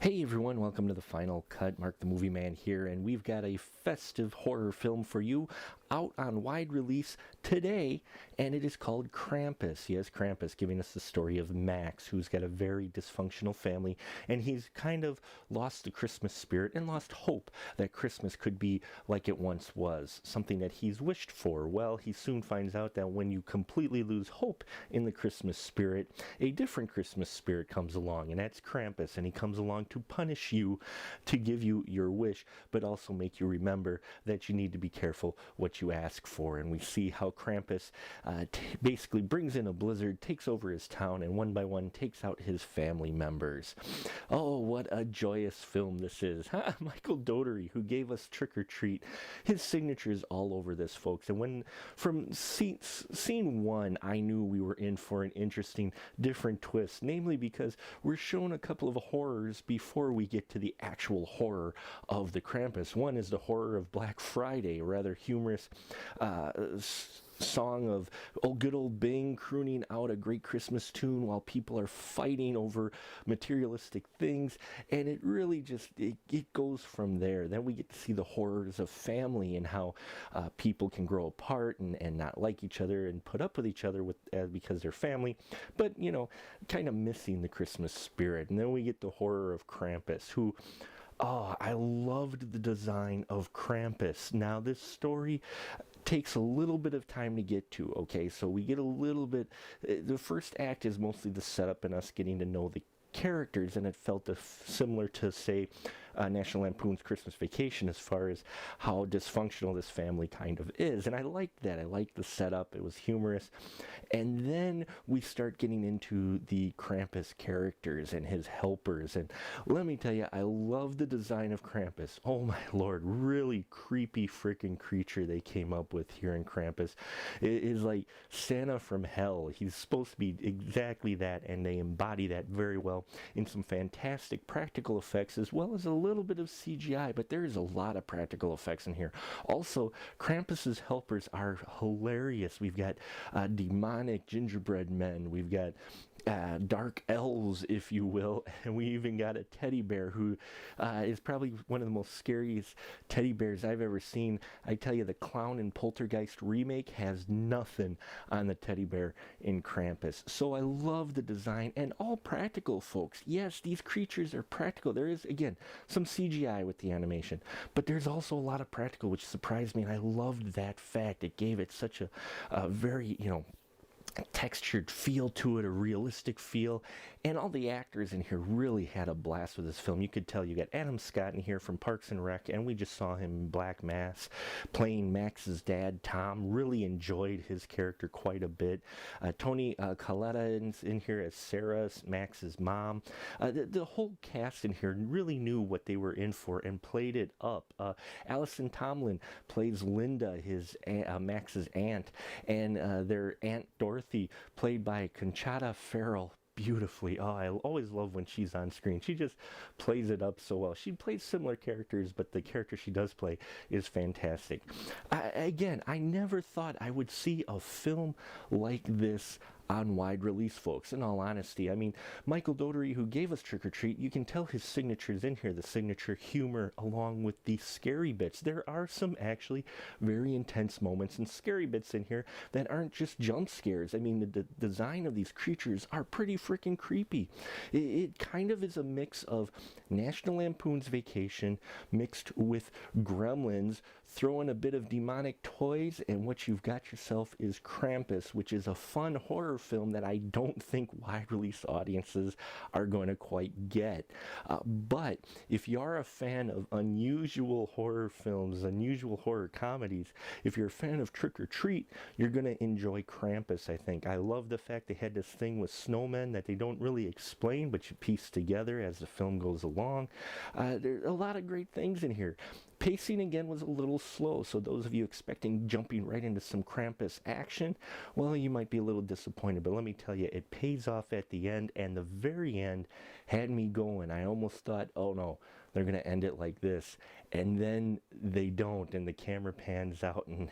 Hey everyone, welcome to the Final Cut. Mark the Movie Man here, and we've got a festive horror film for you out on wide release today, and it is called Krampus. Yes, Krampus, giving us the story of Max, who's got a very dysfunctional family, and he's kind of lost the Christmas spirit and lost hope that Christmas could be like it once was, something that he's wished for. Well, he soon finds out that when you completely lose hope in the Christmas spirit, a different Christmas spirit comes along, and that's Krampus, and he comes along to punish you, to give you your wish, but also make you remember that you need to be careful what you ask for. And we see how Krampus basically brings in a blizzard, takes over his town, and one by one takes out his family members. Oh, what a joyous film this is. Michael Dougherty, who gave us Trick or Treat, his signature is all over this, folks. And when from scene one, I knew we were in for an interesting, different twist, namely because we're shown a couple of horrors before we get to the actual horror of the Krampus. One is the horror of Black Friday, a rather humorous song of good old Bing crooning out a great Christmas tune while people are fighting over materialistic things, and it really just it goes from there. Then we get to see the horrors of family and how people can grow apart and not like each other and put up with each other because they're family, but kind of missing the Christmas spirit. And then we get the horror of Krampus, who I loved the design of Krampus. Now, this story takes a little bit of time to get to, okay? So we get a little bit, the first act is mostly the setup and us getting to know the characters, and it felt similar to, say, National Lampoon's Christmas Vacation as far as how dysfunctional this family kind of is. And I liked that. I liked the setup. It was humorous. And then we start getting into the Krampus characters and his helpers. And let me tell you, I love the design of Krampus. Oh my lord, really creepy freaking creature they came up with here in Krampus. It is like Santa from hell. He's supposed to be exactly that, and they embody that very well in some fantastic practical effects as well as a little bit of CGI, but there is a lot of practical effects in here. Also, Krampus's helpers are hilarious. We've got demonic gingerbread men, we've got dark elves, if you will, and we even got a teddy bear who is probably one of the most scariest teddy bears I've ever seen. I tell you, the Clown and Poltergeist remake has nothing on the teddy bear in Krampus. So I love the design, and all practical, folks. Yes, these creatures are practical. There is, again, some CGI with the animation, but there's also a lot of practical, which surprised me, and I loved that fact. It gave it such a very, textured feel to it, a realistic feel, and all the actors in here really had a blast with this film. You could tell. You got Adam Scott in here from Parks and Rec, and we just saw him in Black Mass playing Max's dad, Tom. Really enjoyed his character quite a bit. Tony Colletta is in here as Sarah, Max's mom. The whole cast in here really knew what they were in for and played it up. Allison Tomlin plays Linda, his Max's aunt, and their Aunt Dorothy, played by Conchata Ferrell, beautifully. I always love when she's on screen. She just plays it up so well. She plays similar characters, but the character she does play is fantastic. Again, I never thought I would see a film like this on wide release, folks. In all honesty, I mean, Michael Dougherty, who gave us Trick or Treat, you can tell his signatures in here, the signature humor along with the scary bits. There are some actually very intense moments and scary bits in here that aren't just jump scares. I mean, the design of these creatures are pretty freaking creepy. It kind of is a mix of National Lampoon's Vacation mixed with Gremlins, throw in a bit of demonic toys, and what you've got yourself is Krampus, which is a fun horror film that I don't think wide release audiences are going to quite get. But if you are a fan of unusual horror films, unusual horror comedies, if you're a fan of Trick or Treat, you're going to enjoy Krampus, I think. I love the fact they had this thing with snowmen that they don't really explain, but you piece together as the film goes along. There's a lot of great things in here. Pacing again was a little slow, so those of you expecting jumping right into some Krampus action, well, you might be a little disappointed, but let me tell you, it pays off at the end, and the very end had me going. I almost thought, oh no, they're going to end it like this, and then they don't, and the camera pans out, and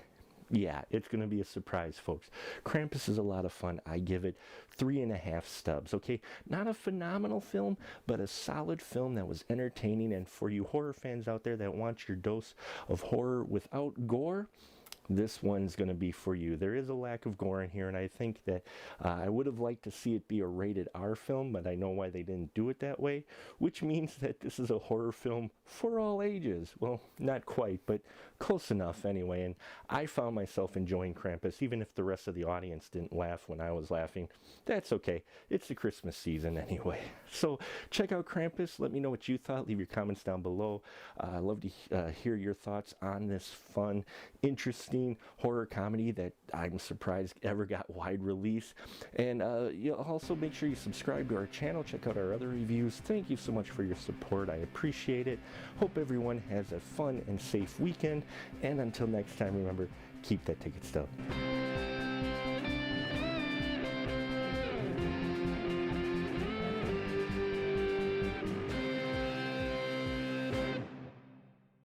Yeah, it's going to be a surprise, folks. Krampus is a lot of fun. I give it 3.5 stubs, okay? Not a phenomenal film, but a solid film that was entertaining. And for you horror fans out there that want your dose of horror without gore, this one's going to be for you. There is a lack of gore in here, and I think that I would have liked to see it be a rated R film, but I know why they didn't do it that way, which means that this is a horror film for all ages. Well, not quite, but close enough anyway, and I found myself enjoying Krampus, even if the rest of the audience didn't laugh when I was laughing. That's okay. It's the Christmas season anyway. So check out Krampus. Let me know what you thought. Leave your comments down below. I'd love to hear your thoughts on this fun, interesting horror comedy that I'm surprised ever got wide release. And you'll also make sure you subscribe to our channel. Check out our other reviews. Thank you so much for your support. I appreciate it. Hope everyone has a fun and safe weekend. And until next time, remember, keep that ticket stub.